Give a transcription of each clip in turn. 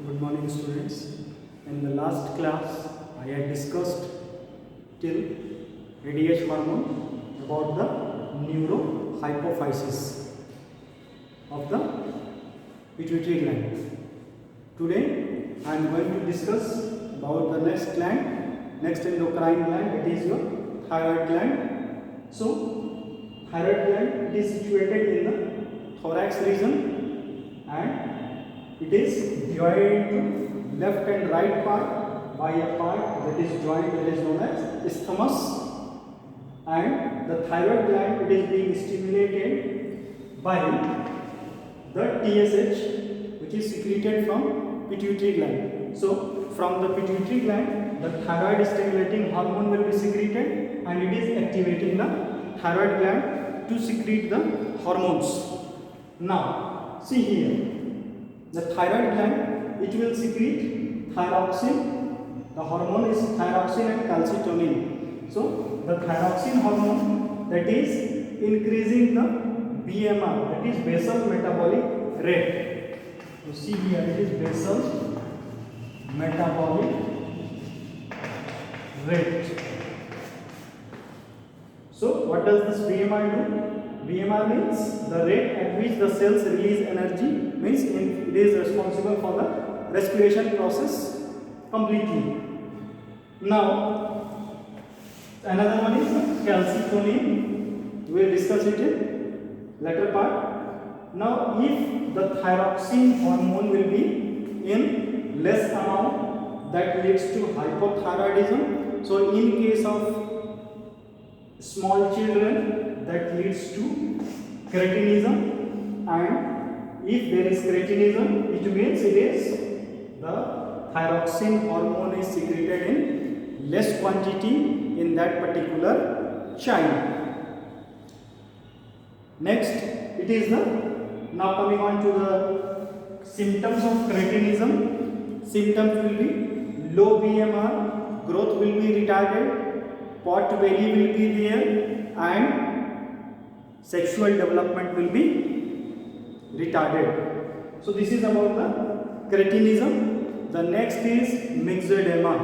Good morning, students. In the last class, I had discussed till ADH hormone about the neurohypophysis of the pituitary gland. Today, I am going to discuss about the next gland, next endocrine gland, that is your thyroid gland. So, thyroid gland is situated in the thorax region and it is divided into left and right part by a part that is joined, that is known as isthmus, and the thyroid gland, it is being stimulated by the TSH, which is secreted from pituitary gland. So from the pituitary gland, the thyroid stimulating hormone will be secreted and it is activating the thyroid gland to secrete the hormones. Now see here, the thyroid gland, it will secrete thyroxine. The hormone is thyroxine and calcitonin. So the thyroxine hormone, that is increasing the BMR, that is basal metabolic rate. You see here, it is basal metabolic rate. So what does this BMR do? BMR means the rate at which the cells release energy, means it is responsible for the respiration process completely. Now another one is calcitonin. We will discuss it in later part. Now if the thyroxine hormone will be in less amount, that leads to hypothyroidism. So in case of small children, that leads to cretinism, and if there is cretinism, it means it is the thyroxine hormone is secreted in less quantity in that particular child. Next, it is the, now coming on to the symptoms of cretinism. Symptoms will be low BMR, growth will be retarded, pot belly will be there, and sexual development will be retarded. So this is about the cretinism. The next is myxedema.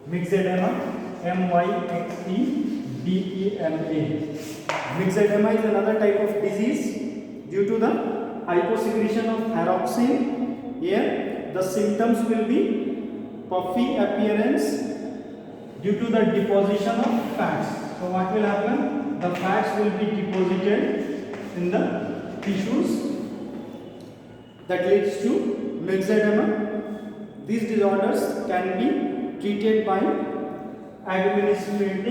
Myxedema, M-Y-X-E-D-E-M-A. Myxedema is another type of disease due to the hyposecretion of thyroxine. Here the symptoms will be puffy appearance due to the deposition of fats. So what will happen? The fats will be deposited in the tissues, that leads to myxedema. These disorders can be treated by administering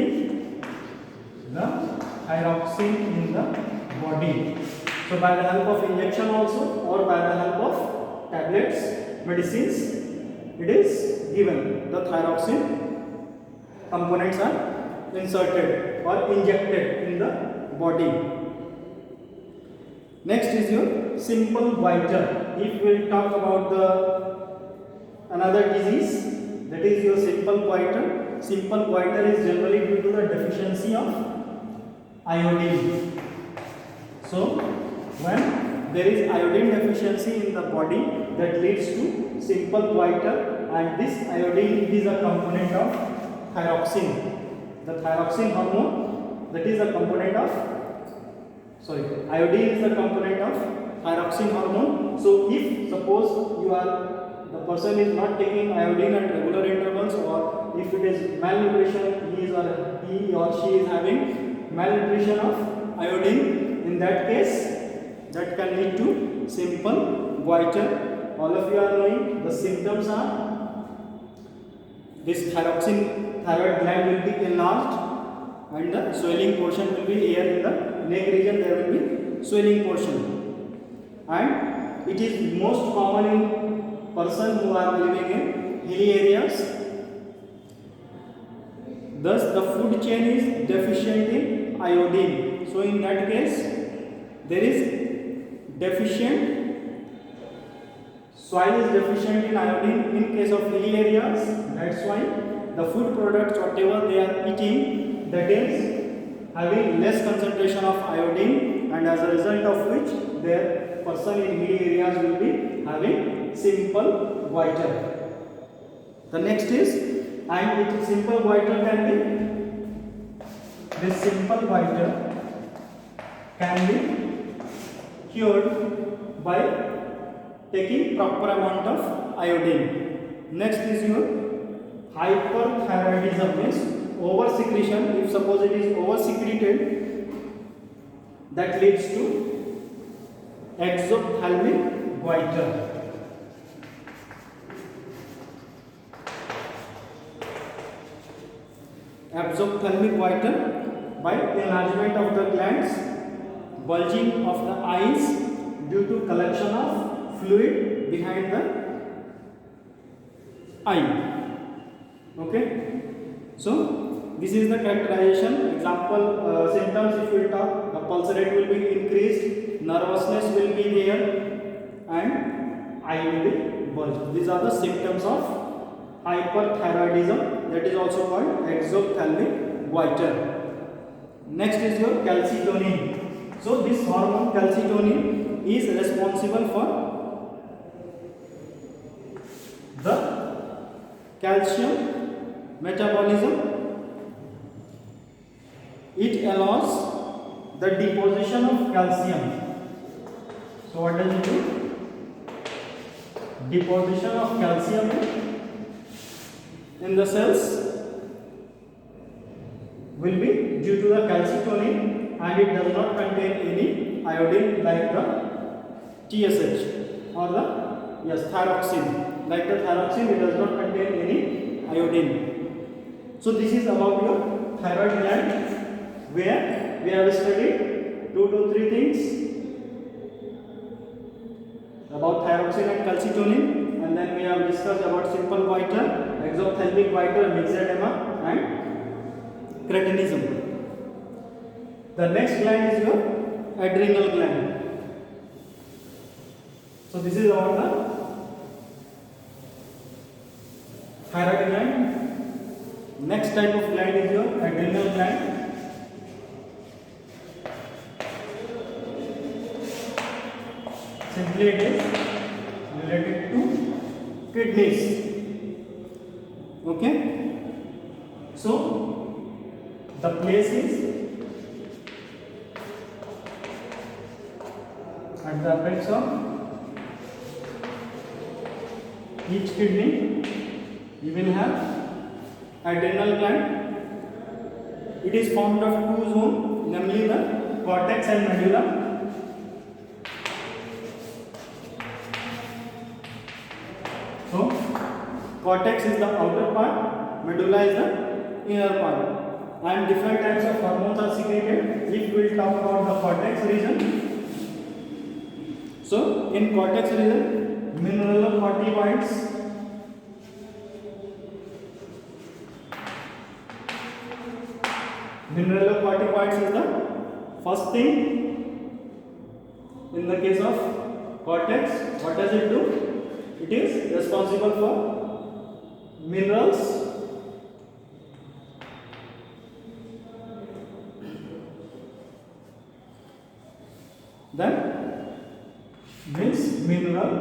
the thyroxine in the body. So by the help of injection also, or by the help of tablets, medicines, it is given. The thyroxine components are inserted or injected in the body. Next is your simple goiter. If we will talk about the another disease, that is your simple goiter. Simple goiter is generally due to the deficiency of iodine. So when there is iodine deficiency in the body, that leads to simple goiter, and this iodine is a component of thyroxine. The thyroxine hormone, that is a component of, iodine is a component of thyroxine hormone. So if suppose the person is not taking iodine at regular intervals, or if it is malnutrition, he or she is having malnutrition of iodine, in that case that can lead to simple goiter. All of you are knowing the symptoms are this thyroid gland will be enlarged and the swelling portion will be here in the neck region, there will be swelling portion, and it is most common in persons who are living in hilly areas. Thus the food chain is deficient in iodine. So in that case there is deficient, soil is deficient in iodine in case of hilly areas. That's why the food products whatever they are eating, that is having less concentration of iodine, and as a result of which their person in hilly areas will be having simple goiter. The next is, and it simple goiter can be, this simple goiter can be cured by taking proper amount of iodine. Next is your hyperthyroidism, means over secretion. If suppose it is over secreted, that leads to exophthalmic goiter. Exophthalmic goiter by enlargement of the glands, bulging of the eyes due to collection of fluid behind the eye. Okay, so this is the characterization. Example symptoms, if we talk, the pulse rate will be increased, nervousness will be there, and eye will be bulged. These are the symptoms of hyperthyroidism, that is also called exophthalmic goiter. Next is your calcitonin. So this hormone calcitonin is responsible for the calcium metabolism. It allows the deposition of calcium. So what does it do? Deposition of calcium in the cells will be due to the calcitonin, and it does not contain any iodine like the TSH or the thyroxine. Like the thyroxine, it does not contain any iodine. So this is about your thyroid gland, where we have studied 2 to 3 things about thyroxine and calcitonin, and then we have discussed about simple goiter, exophthalmic goiter, myxedema, and cretinism. The next gland is your adrenal gland. So this is about the thyroid gland. Next type of gland is your adrenal gland. Simply it is related to kidneys. Okay, so the place is at the apex of each kidney. You will have adrenal gland. It is formed of 2 zones, namely the cortex and medulla. So cortex is the outer part, medulla is the inner part, and different types of hormones are secreted. If we will talk about the cortex region, so in cortex region, mineralocorticoids, mineralocorticoids is the first thing. In the case of cortex, what does it do? It is responsible for minerals, then means mineral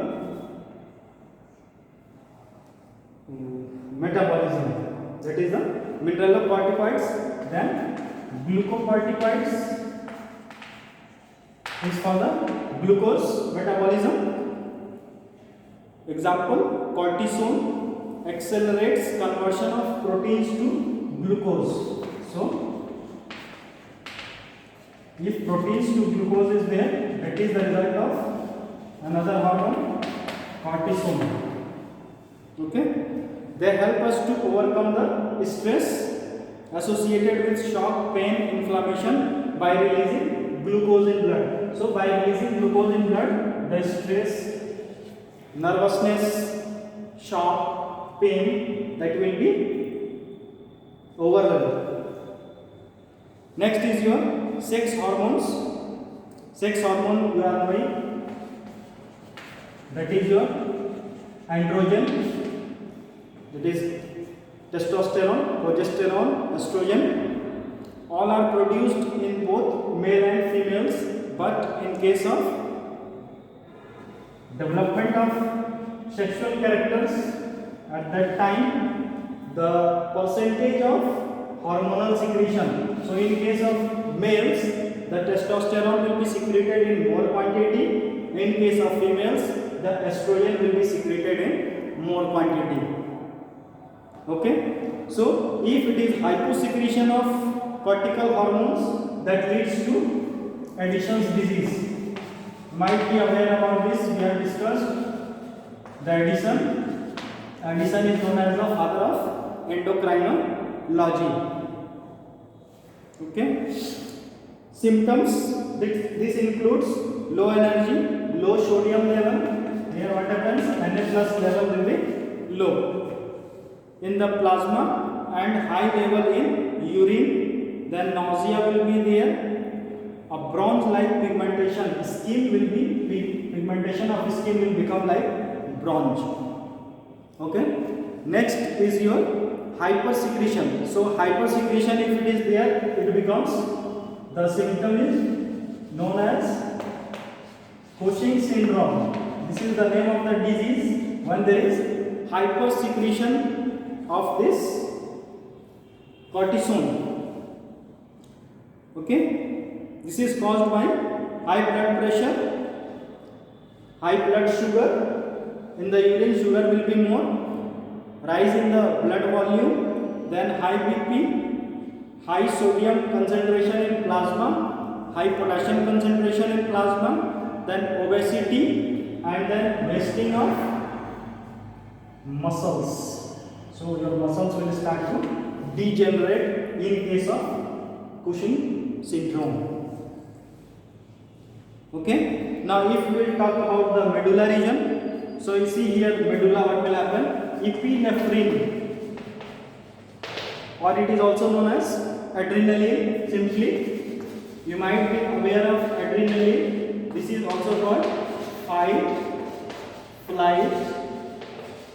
metabolism, that is the mineralocorticoids. Then glucocorticoids is for the glucose metabolism. Example, cortisone accelerates conversion of proteins to glucose. So if proteins to glucose is there, that is the result of another hormone, cortisone. Okay, they help us to overcome the stress associated with shock, pain, inflammation by releasing glucose in blood. So by releasing glucose in blood, the stress, nervousness, shock, pain, that will be overloaded. Next is your sex hormones. Sex hormone you are knowing, that is your androgen, that is testosterone, progesterone, estrogen. All are produced in both male and females but in case of development of sexual characters, at that time the percentage of hormonal secretion. So in case of males, the testosterone will be secreted in more quantity. In case of females, the estrogen will be secreted in more quantity. Okay, so if it is hyposecretion of cortical hormones, that leads to Addison's disease. Might be aware about this, we have discussed the Addison. Addison is known as the father of endocrinology. Okay, symptoms, this includes low energy, low sodium level. Here what happens, Na plus level will be low in the plasma and high level in urine. Then nausea will be there. A bronze-like pigmentation, skin will be, pigmentation of skin will become like bronze. Okay. Next is your hypersecretion. So hypersecretion, if it is there, it becomes, the symptom is known as Cushing syndrome. This is the name of the disease when there is hypersecretion of this cortisone. Okay. This is caused by high blood pressure, high blood sugar. In the urine, sugar will be more, rise in the blood volume, then high BP, high sodium concentration in plasma, high potassium concentration in plasma, then obesity, and then wasting of muscles. So your muscles will start to degenerate in case of Cushing syndrome. Okay, now if we will talk about the medulla region, so you see here medulla, what will happen? Epinephrine, or it is also known as adrenaline simply. You might be aware of adrenaline. This is also called fight, flight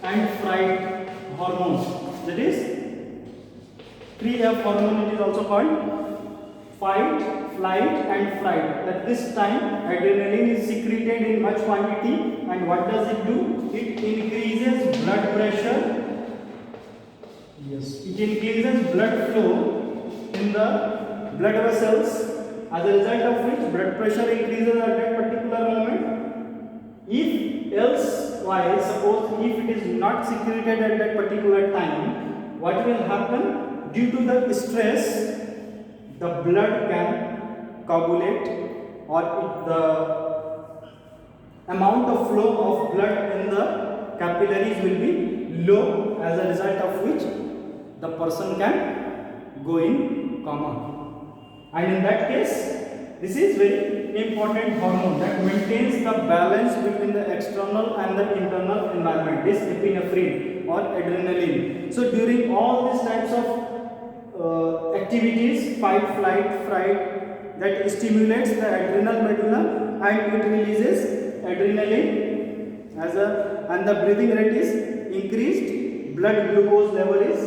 and fright hormones. That is 3F hormone, it is also called fight, flight and fright. At this time adrenaline is secreted in much quantity, and what does it do? It increases blood pressure. Yes, it increases blood flow in the blood vessels, as a result of which blood pressure increases at that particular moment. If elsewise, suppose if it is not secreted at that particular time, what will happen? Due to the stress, the blood can coagulate, or the amount of flow of blood in the capillaries will be low, as a result of which the person can go in coma. And in that case, this is very important hormone that maintains the balance between the external and the internal environment, this epinephrine or adrenaline. So during all these types of activities, fight, flight, fright, that stimulates the adrenal medulla and it releases adrenaline and the breathing rate is increased, blood glucose level is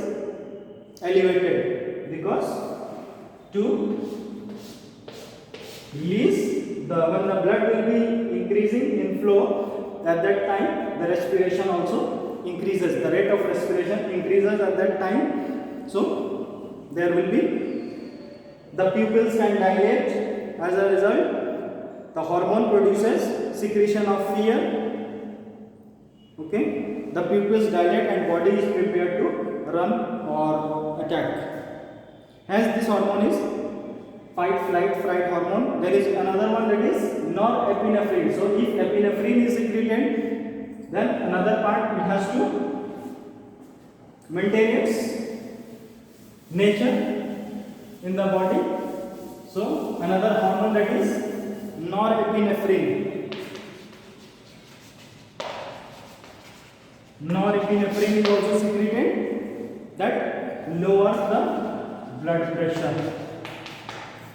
elevated, because to release when the blood will be increasing in flow, at that time the respiration also increases, the rate of respiration increases at that time. So there will be, the pupils can dilate, as a result the hormone produces secretion of fear. Okay, the pupils dilate and body is prepared to run or attack. Hence this hormone is fight, flight, fright hormone. There is another one, that is norepinephrine. So if epinephrine is secreted, then another part it has to maintain its nature in the body. So another hormone, that is norepinephrine. Norepinephrine is also secreted, that lowers the blood pressure.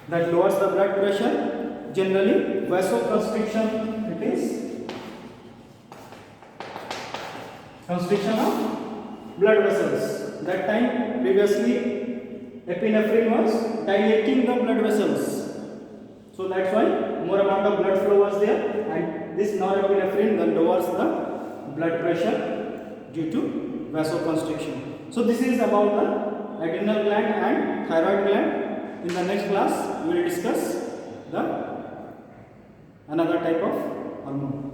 That lowers the blood pressure. Generally vasoconstriction, it is constriction of blood vessels. That time previously epinephrine was dilating the blood vessels, so that's why more amount of blood flow was there, and this norepinephrine then lowers the blood pressure due to vasoconstriction. So this is about the adrenal gland and thyroid gland. In the next class we will discuss the another type of hormone.